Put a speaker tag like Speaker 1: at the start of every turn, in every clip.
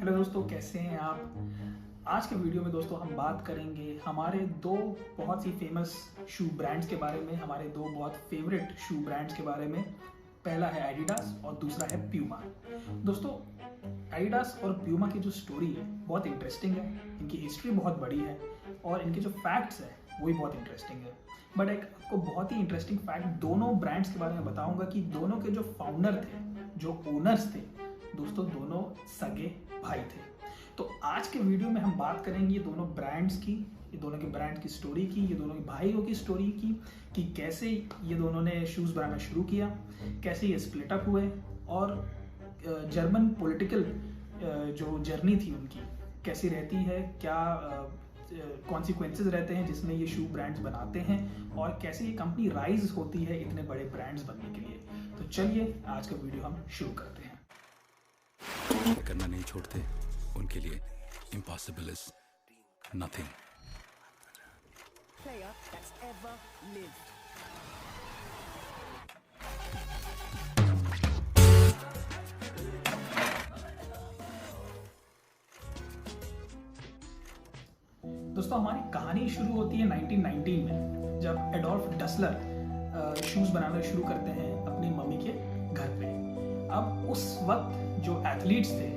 Speaker 1: Hello दोस्तों, कैसे हैं आप। आज के वीडियो में दोस्तों हम बात करेंगे हमारे दो बहुत ही फेमस शू ब्रांड्स के बारे में, हमारे दो बहुत फेवरेट शू ब्रांड्स के बारे में। पहला है एडिडास और दूसरा है प्यूमा। दोस्तों, एडिडास और प्यूमा की जो स्टोरी है बहुत इंटरेस्टिंग है, इनकी हिस्ट्री बहुत बड़ी है और इनके जो फैक्ट्स हैं वो भी बहुत इंटरेस्टिंग है। बट एक आपको बहुत ही इंटरेस्टिंग फैक्ट दोनों ब्रांड्स के बारे में बताऊंगा कि दोनों के जो फाउंडर थे, जो ओनर्स थे दोस्तों, दोनों सगे भाई थे। तो आज के वीडियो में हम बात करेंगे ये दोनों ब्रांड्स की, ये दोनों के ब्रांड की स्टोरी की, ये दोनों के भाइयों की स्टोरी की, कि कैसे ये दोनों ने शूज़ बनाना शुरू किया, कैसे ये स्प्लिट अप हुए और जर्मन पॉलिटिकल जो जर्नी थी उनकी कैसी रहती है, क्या कॉन्सिक्वेंसेस रहते हैं जिसमें ये शू ब्रांड्स बनाते हैं और कैसे ये कंपनी राइज होती है इतने बड़े ब्रांड्स बनने के लिए। तो चलिए आज का वीडियो हम शुरू करते हैं।
Speaker 2: करना नहीं छोड़ते, उनके लिए impossible is nothing.
Speaker 3: Player that's ever lived.
Speaker 1: दोस्तों, हमारी कहानी शुरू होती है 1919 में, जब एडोल्फ डसलर शूज़ बनाना शुरू करते हैं अपनी मम्मी के घर पे। अब उस वक्त जो एथलीट्स थे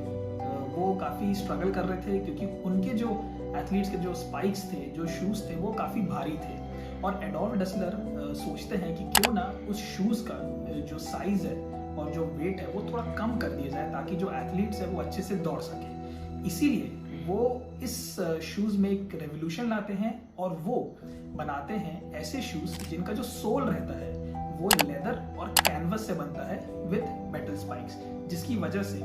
Speaker 1: वो काफ़ी स्ट्रगल कर रहे थे, क्योंकि उनके जो एथलीट्स के जो स्पाइक्स थे, जो शूज़ थे, वो काफ़ी भारी थे। और एडोल्फ डसलर सोचते हैं कि क्यों ना उस शूज़ का जो साइज़ है और जो वेट है वो थोड़ा कम कर दिया जाए, ताकि जो एथलीट्स है वो अच्छे से दौड़ सके। इसीलिए वो इस शूज़ में एक रेवोल्यूशन लाते हैं और वो बनाते हैं ऐसे शूज़ जिनका जो सोल रहता है वो लेदर और कैनवस से बनता है विद मेटल स्पाइक्स, जिसकी वजह से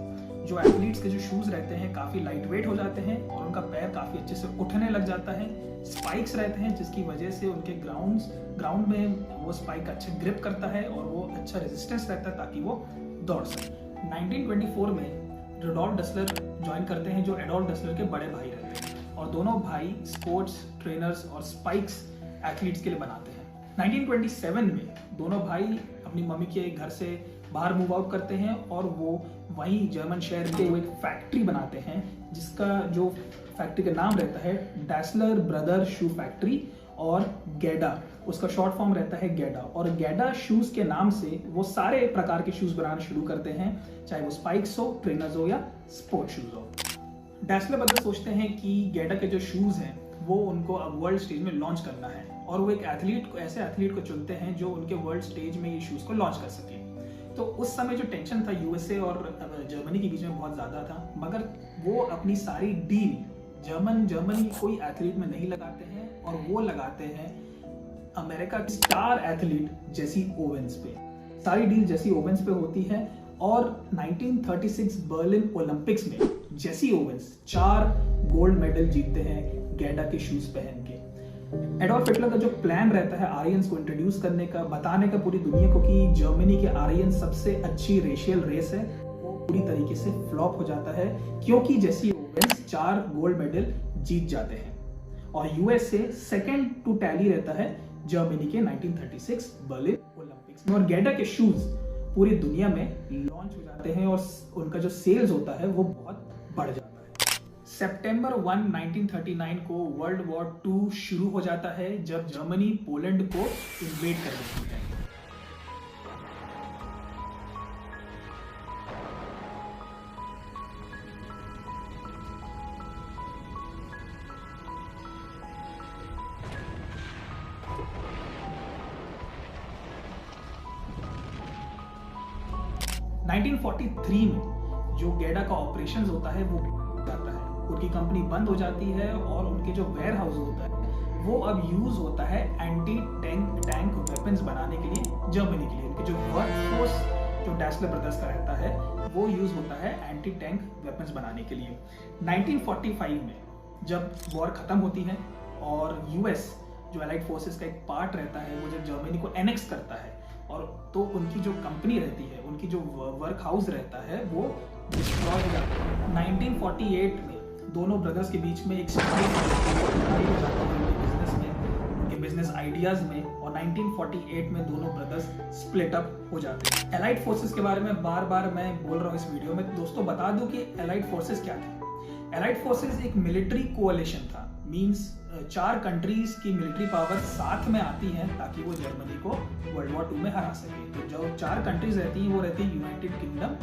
Speaker 1: जो एथलीट्स के जो शूज़ रहते हैं काफ़ी लाइट वेट हो जाते हैं और उनका पैर काफ़ी अच्छे से उठने लग जाता है। स्पाइक्स रहते हैं जिसकी वजह से उनके ग्राउंड में वो स्पाइक अच्छा ग्रिप करता है और वो अच्छा रेजिस्टेंस रहता है ताकि वो दौड़ सके। 1924 में रुडोल्फ डसलर ज्वाइन करते हैं, जो एडोल्फ डसलर के बड़े भाई रहते हैं, और दोनों भाई स्पोर्ट्स ट्रेनर्स और स्पाइक्स एथलीट्स के लिए बनाते हैं। 1927 में दोनों भाई अपनी मम्मी के घर से बाहर मूव आउट करते हैं और वो वहीं जर्मन शहर में एक फैक्ट्री बनाते हैं, जिसका जो फैक्ट्री का नाम रहता है डैसलर ब्रदर शू फैक्ट्री, और गैडा उसका शॉर्ट फॉर्म रहता है गैडा। और गैडा शूज़ के नाम से वो सारे प्रकार के शूज़ बनाना शुरू करते हैं, चाहे वो स्पाइक्स हो, ट्रेनर्स हो या स्पोर्ट शूज़ हो। डैसलर ब्रदर सोचते हैं कि गैडा के जो शूज़ हैं वो उनको अब वर्ल्ड स्टेज में लॉन्च करना है, और वो एक ऐसे एथलीट को चुनते हैं जो उनके वर्ल्ड स्टेज में ये शूज़ को लॉन्च कर सके। तो उस समय जो टेंशन था यूएसए और जर्मनी के बीच में बहुत ज़्यादा था, मगर वो अपनी सारी डील जर्मनी कोई एथलीट में नहीं लगाते हैं और वो लगाते हैं अमेरिका की स्टार एथलीट जेसी ओवेंस पे। सारी डील जेसी ओवेंस पे होती है और 1936 बर्लिन ओलंपिक्स में जेसी ओवेंस 4 गोल्ड मेडल जीतते हैं गैडा के शूज पहन के। एडोल्फ हिटलर का जो प्लान रहता है आरियंस को इंट्रोड्यूस करने का, बताने का पूरी दुनिया को कि जर्मनी के आरियन सबसे अच्छी रेशियल रेस है, वो पूरी तरीके से फ्लॉप हो जाता है, क्योंकि जेसी ओवेंस 4 गोल्ड मेडल जीत जाते हैं और यूएसए सेकंड टू टैली रहता है जर्मनी के 1936 बर्लिन ओलंपिक्स में। और गैडा के शूज पूरी दुनिया में लॉन्च हो जाते हैं और उनका जो सेल्स होता है वो बहुत बढ़ जाता है। सितंबर 1, 1939 को वर्ल्ड वॉर 2 शुरू हो जाता है, जब जर्मनी पोलैंड को इन्वेड कर देती है। – 1943 में जो गैडा का ऑपरेशन होता है वो जाता है, उनकी कंपनी बंद हो जाती है और उनके जो वेयर हाउस होता है वो अब यूज होता है एंटी टैंक वेपन्स बनाने के लिए जर्मनी के लिए। उनके जो वर्कफोर्स जो डैसलर ब्रदर्स का रहता है वो यूज होता है एंटी टैंक वेपन्स बनाने के लिए। 1945 में जब वॉर खत्म होती है और यूएस जो एलाइड फोर्सेस का एक पार्ट रहता है वो जब जर्मनी को एनेक्स करता है, और तो उनकी जो कंपनी रहती है, उनकी जो वर्क हाउस रहता है वो डिस्ट्रॉय हो जाता है। 1948 में दोनों ब्रदर्स के बीच में एक लड़ाई हो जाती है बिजनेस में, उनके बिजनेस आइडियाज में, और 1948 में दोनों ब्रदर्स स्प्लिट अप हो जाते हैं। एलाइड फोर्सेस के बारे में बार बार मैं बोल रहा हूँ इस वीडियो में। दोस्तों बता दूं कि एलाइड फोर्सेस क्या थे। एलाइड फोर्सेस एक मिलिट्री कोalition था, मींस 4 कंट्रीज की मिलिट्री पावर साथ में आती है ताकि वो जर्मनी को वर्ल्ड वॉर 2 में हरा सके। तो जो 4 कंट्रीज रहती हैं वो रहती है United kingdom,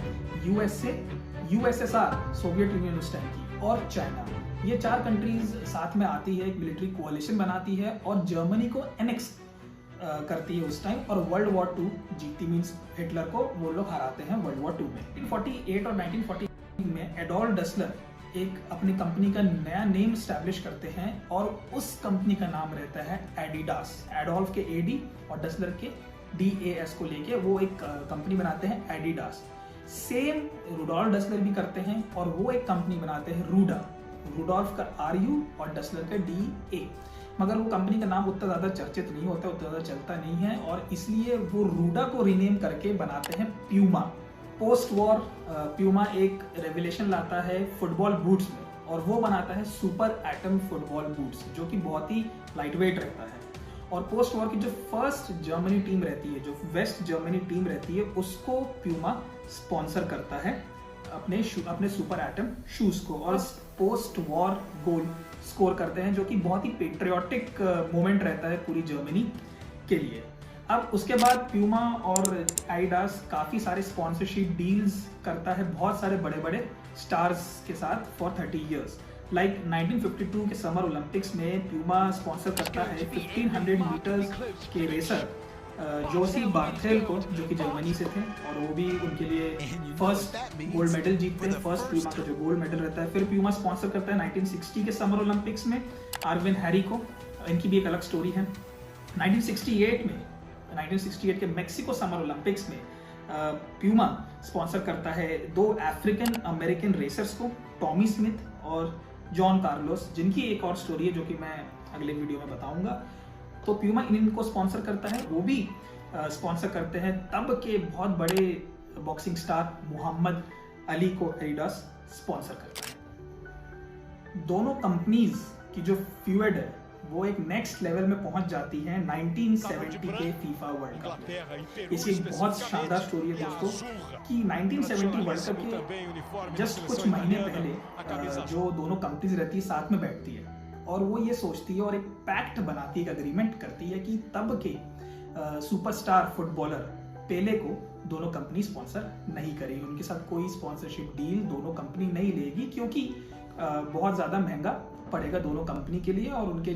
Speaker 1: USA, USSR Soviet union उस टाइम की, और चाइना। ये 4 कंट्रीज साथ में आती है, एक मिलिट्री कोalition बनाती है और जर्मनी को एनेक्स करती है उस टाइम, और वर्ल्ड वॉर 2 जीतती, मींस हिटलर को वो लोग हराते हैं वर्ल्ड वॉर 2 में। 1948 और 1940 में एडोल्फ डसलर एक अपनी कंपनी का नया नेम स्टैब्लिश करते हैं और उस कंपनी का नाम रहता है एडिडास। एडोल्फ के एडी और डसलर के DAS को लेके वो एक कंपनी बनाते हैं एडिडास। सेम रुडोल्फ डसलर भी करते हैं और वो एक कंपनी बनाते हैं रूडा, रुडोल्फ का RU और डसलर का DA, मगर वो कंपनी का नाम उतना ज़्यादा चर्चित नहीं होता, उतना ज़्यादा चलता नहीं है, और इसलिए वो रूडा को रीनेम करके बनाते हैं प्यूमा। पोस्ट वॉर प्यूमा एक रेवोल्यूशन लाता है फुटबॉल बूट्स में, और वो बनाता है सुपर एटम फुटबॉल बूट्स, जो कि बहुत ही लाइट वेट रहता है। और पोस्ट वॉर की जो फर्स्ट जर्मनी टीम रहती है, जो वेस्ट जर्मनी टीम रहती है, उसको प्यूमा स्पॉन्सर करता है अपने सुपर एटम शूज को, और पोस्ट वॉर गोल स्कोर करते हैं, जो कि बहुत ही पेट्रियोटिक मोमेंट रहता है पूरी जर्मनी के लिए। अब उसके बाद प्यूमा और एडिडास काफ़ी सारे स्पॉन्सरशिप डील्स करता है बहुत सारे बड़े बड़े स्टार्स के साथ फॉर 30 ईयर्स। लाइक 1952 के समर ओलंपिक्स में प्यूमा स्पॉन्सर करता है 1500 मीटर्स के रेसर जोसी बार्थेल को, जो कि जर्मनी से थे, और वो भी उनके लिए फर्स्ट गोल्ड मेडल जीतते हैं, फर्स्ट प्यूमा का जो गोल्ड मेडल रहता है। फिर प्यूमा स्पॉन्सर करता है 1960 के समर ओलंपिक्स में आर्विन हैरी को, इनकी भी एक अलग स्टोरी है। 1968 के मेक्सिको समर ओलंपिक्स में प्यूमा स्पॉन्सर करता है 2 अफ्रीकन अमेरिकन रेसर्स को, टॉमी स्मिथ और जॉन कार्लोस, जिनकी एक और स्टोरी है जो कि मैं अगले वीडियो में बताऊंगा। तो प्यूमा इनको स्पॉन्सर करता है। वो भी स्पॉन्सर करते हैं तब के बहुत बड़े बॉक्सिंग स्टार मोहम्मद अली को एडिडास स्पॉन्सर करता है। दोनों कंपनीज की जो फ्यूड है वो एक नेक्स्ट लेवल में पहुंच जाती है 1970 के फीफा वर्ल्ड कप में। इसकी एक बहुत शानदार स्टोरी है दोस्तों कि 1970 वर्ल्ड कप के जस्ट कुछ महीने पहले जो दोनों कंपनीज रहती है साथ में बैठती है और वो ये सोचती है और एक पैक्ट बनाती है, एक अग्रीमेंट करती है कि तब के सुपरस्टार फुटबॉलर पेले को दोनों कंपनी स्पॉन्सर नहीं करेगी, उनके साथ कोई स्पॉन्सरशिप डील दोनों कंपनी नहीं लेगी, क्योंकि बहुत ज़्यादा महंगा पड़ेगा दोनों कंपनी के लिए और उनके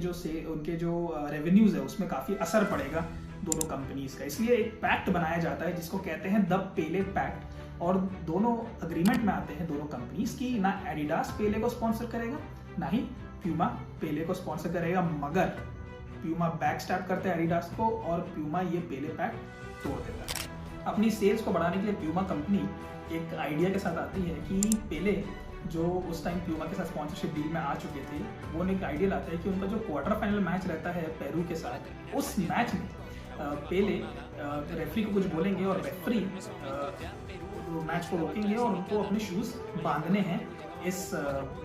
Speaker 1: जो रेवेन्यूज है उसमें काफ़ी असर पड़ेगा दोनों कंपनीज का। इसलिए एक पैक्ट बनाया जाता है जिसको कहते हैं द पेले पैक्ट, और दोनों अग्रीमेंट में आते हैं दोनों कंपनीज की ना एडिडास पेले को स्पॉन्सर करेगा ना ही प्यूमा पेले को स्पॉन्सर करेगा, मगर प्यूमा बैक स्टैप करता है एडिडास को और प्यूमा ये पेले पैक्ट तोड़ देता है। अपनी सेल्स को बढ़ाने के लिए प्यूमा कंपनी एक आइडिया के साथ आती है कि पेले जो उस टाइम प्यूमा के साथ स्पॉन्सरशिप डील में आ चुके थे, वो एक आइडिया लाता है कि उनका जो क्वार्टर फाइनल मैच रहता है पेरू के साथ, उस मैच में पेले रेफरी को कुछ बोलेंगे और रेफरी मैच को रोकेंगे और उनको अपने शूज बांधने हैं इस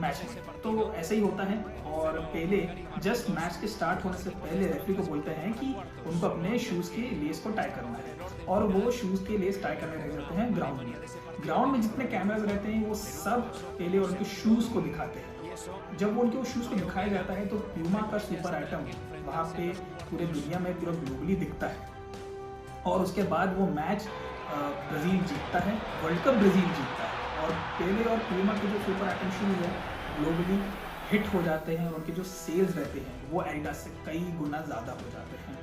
Speaker 1: मैच में। तो ऐसे ही होता है और पेले जस्ट मैच के स्टार्ट होने से पहले रेफरी को बोलते हैं कि उनको अपने शूज के लेस को टाई करना है, और वो शूज के लेस टाई करने रह जाते हैं ग्राउंड में। ग्राउंड में जितने कैमराज रहते हैं वो सब पेले और उनके शूज को दिखाते हैं। जब वो उनके शूज को दिखाया जाता है तो प्यूमा का सुपर एटम वहाँ पे पूरे दुनिया में पूरा ग्लोबली दिखता है, और उसके बाद वो मैच ब्राजील जीतता है, वर्ल्ड कप ब्राजील जीतता है, और पेले और प्यूमा के जो सुपर एटम शूज है ग्लोबली हिट हो जाते हैं और उनके जो सेल्स रहते हैं वो एडिडास से कई गुना ज़्यादा हो जाते हैं।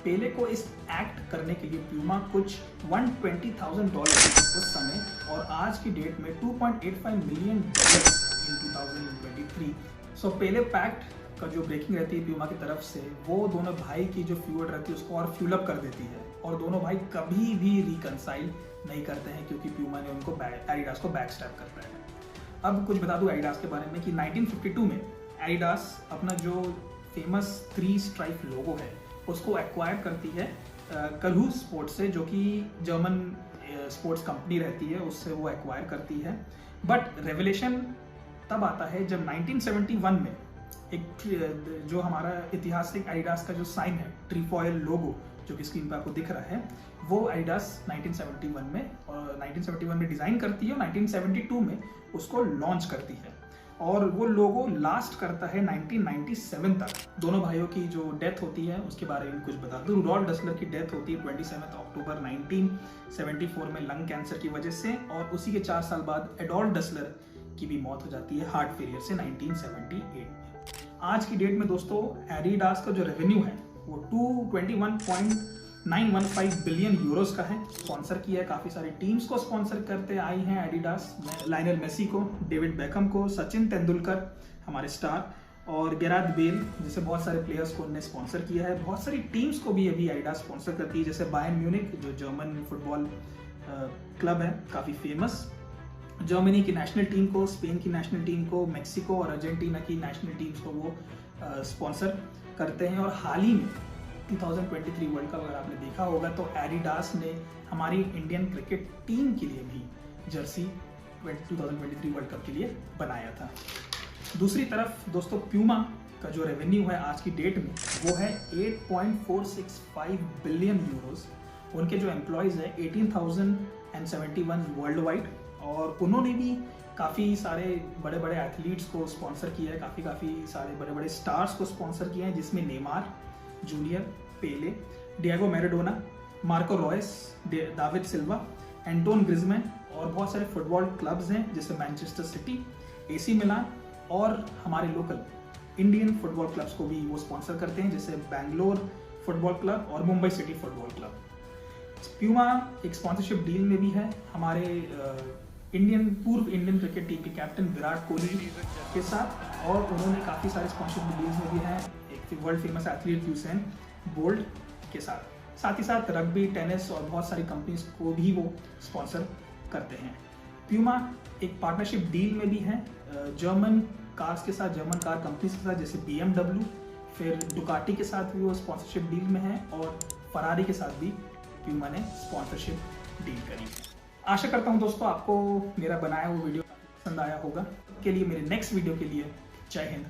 Speaker 1: पेले को इस एक्ट करने के लिए प्यूमा कुछ $120,000 उस समय और आज की डेट में $2.85 million in 2023। So Pele pact का जो ब्रेकिंग रहती है प्यूमा की तरफ से, वो दोनों भाई की जो फ्यूड रहती है उसको और फ्यूलअप कर देती है, और दोनों भाई कभी भी रिकनसाइल नहीं करते हैं क्योंकि प्यूमा ने उनको एडिडास को बैक स्टैप करता है। अब कुछ बता दूं एडिडास के बारे में कि 1952 में एडिडास अपना जो फेमस 3 स्ट्राइप लोगो है उसको एक्वायर करती है कलहू स्पोर्ट्स से, जो कि जर्मन स्पोर्ट्स कंपनी रहती है, उससे वो एक्वायर करती है। बट रेवोल्यूशन तब आता है जब 1971 में एक जो हमारा ऐतिहासिक एडिडास का जो साइन है ट्रीफॉयल लोगो जो कि स्क्रीन पर आपको दिख रहा है, वो एडिडास 1971 में डिज़ाइन करती है और 1972 में उसको लॉन्च करती है। और वो लोगो लास्ट करता है 1997 तक। दोनों भाइयों की जो डेथ होती है उसके बारे में कुछ बता दूं। रुडोल्फ डसलर की डेथ होती है 27 अक्टूबर 1974 में लंग कैंसर की वजह से, और उसी के 4 साल बाद एडोल्फ डसलर की भी मौत हो जाती है हार्ट फेलियर से 1978 में। आज की डेट में दोस्तों एडिडास का जो रेवेन्यू है वो 221.915 बिलियन यूरोस का है। स्पॉन्सर किया है, काफी सारी टीम्स को स्पॉन्सर करते आई हैं एडिडास। लायनल मेसी को, डेविड बेकहम को, सचिन तेंदुलकर हमारे स्टार, और गेराथ बेल जैसे बहुत सारे प्लेयर्स को उन्होंने स्पॉन्सर किया है। बहुत सारी टीम्स को भी अभी एडिडास स्पॉन्सर करती है, जैसे बायर्न म्यूनिख जो जर्मन फुटबॉल क्लब है, काफी फेमस। जर्मनी की नेशनल टीम को, स्पेन की नेशनल टीम को, मेक्सिको और अर्जेंटीना की नेशनल टीम्स को वो स्पॉन्सर करते हैं। और हाल ही में 2023 वर्ल्ड कप अगर आपने देखा होगा तो एडिडास ने हमारी इंडियन क्रिकेट टीम के लिए भी जर्सी 2023 वर्ल्ड कप के लिए बनाया था। दूसरी तरफ दोस्तों प्यूमा का जो रेवेन्यू है आज की डेट में वो है 8.465 बिलियन यूरोस। उनके जो एम्प्लॉयज़ है 18,071 वर्ल्ड वाइड, और उन्होंने भी काफ़ी सारे बड़े बड़े एथलीट्स को स्पॉन्सर किया है, काफ़ी सारे बड़े बड़े स्टार्स को स्पॉन्सर किया है, जिसमें Neymar junior, Pele, Diego Maradona, Marco Reus, David Silva, Antoine Griezmann, और बहुत सारे फुटबॉल क्लब्स हैं जैसे मैनचेस्टर सिटी, एसी मिलान, और हमारे लोकल इंडियन फुटबॉल क्लब्स को भी वो स्पॉन्सर करते हैं, जैसे बैंगलोर फुटबॉल क्लब और Mumbai city football club. Puma एक स्पॉन्सरशिप डील में भी है हमारे पूर्व इंडियन क्रिकेट टीम के कैप्टन विराट कोहली के साथ, और उन्होंने काफ़ी सारे स्पॉन्सरशिप डील्स में भी हैं एक world famous athlete Usain bolt के साथ ही साथ रग्बी, टेनिस और बहुत सारी कंपनीज को भी वो स्पॉन्सर करते हैं। प्यूमा एक पार्टनरशिप डील में भी है जर्मन कार्स के साथ, जर्मन कार कंपनीज के साथ, जैसे BMW, फिर डुकाटी के साथ भी वो स्पॉन्सरशिप डील में है, और फरारी के साथ भी प्यूमा ने स्पॉन्सरशिप डील करी है। आशा करता हूं दोस्तों आपको मेरा बनाया हुआ वीडियो पसंद आया होगा। के लिए मेरे नेक्स्ट वीडियो के लिए जय हिंद।